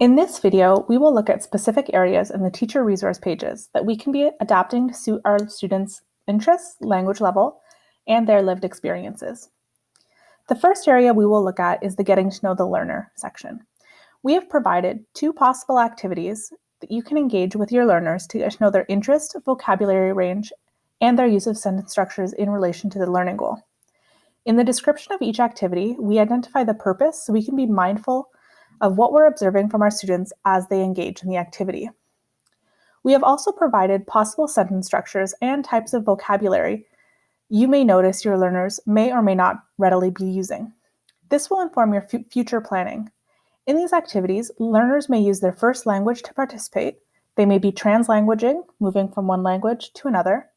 In this video, we will look at specific areas in the teacher resource pages that we can be adapting to suit our students' interests, language level, and their lived experiences. The first area we will look at is the Getting to Know the Learner section. We have provided 2 possible activities that you can engage with your learners to get to know their interest, vocabulary range, and their use of sentence structures in relation to the learning goal. In the description of each activity, we identify the purpose so we can be mindful of what we're observing from our students as they engage in the activity. We have also provided possible sentence structures and types of vocabulary you may notice your learners may or may not readily be using. This will inform your future planning. In these activities, learners may use their first language to participate. They may be translanguaging, moving from one language to another.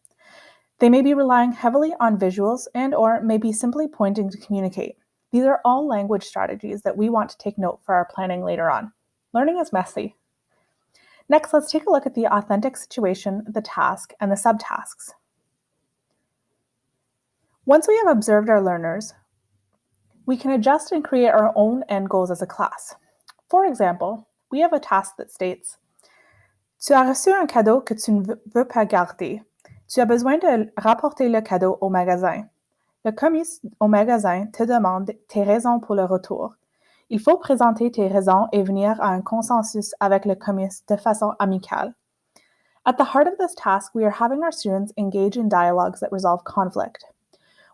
They may be relying heavily on visuals and/or may be simply pointing to communicate. These are all language strategies that we want to take note for our planning later on. Learning is messy. Next, let's take a look at the authentic situation, the task, and the subtasks. Once we have observed our learners, we can adjust and create our own end goals as a class. For example, we have a task that states Tu as reçu un cadeau que tu ne veux pas garder. Tu as besoin de rapporter le cadeau au magasin. Le commis au magasin te demande tes raisons pour le retour. Il faut présenter tes raisons et venir à un consensus avec le commis de façon amicale. At the heart of this task, we are having our students engage in dialogues that resolve conflict.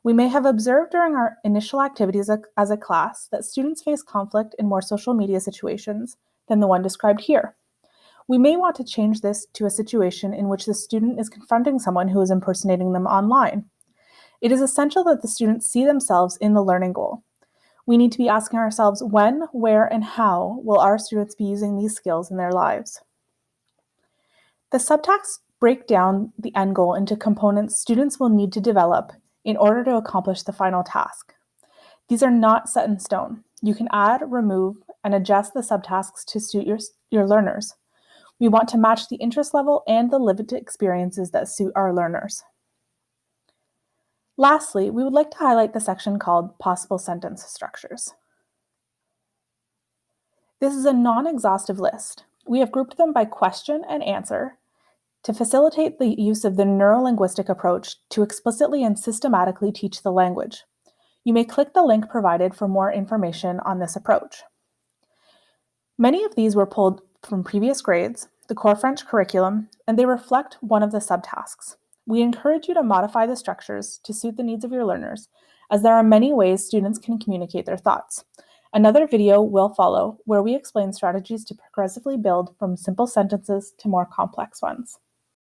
We may have observed during our initial activities as a class that students face conflict in more social media situations than the one described here. We may want to change this to a situation in which the student is confronting someone who is impersonating them online. It is essential that the students see themselves in the learning goal. We need to be asking ourselves when, where, and how will our students be using these skills in their lives. The subtasks break down the end goal into components students will need to develop in order to accomplish the final task. These are not set in stone. You can add, remove, and adjust the subtasks to suit your learners. We want to match the interest level and the lived experiences that suit our learners. Lastly, we would like to highlight the section called Possible Sentence Structures. This is a non-exhaustive list. We have grouped them by question and answer to facilitate the use of the neuro-linguistic approach to explicitly and systematically teach the language. You may click the link provided for more information on this approach. Many of these were pulled from previous grades, the core French curriculum, and they reflect one of the subtasks. We encourage you to modify the structures to suit the needs of your learners, as there are many ways students can communicate their thoughts. Another video will follow where we explain strategies to progressively build from simple sentences to more complex ones.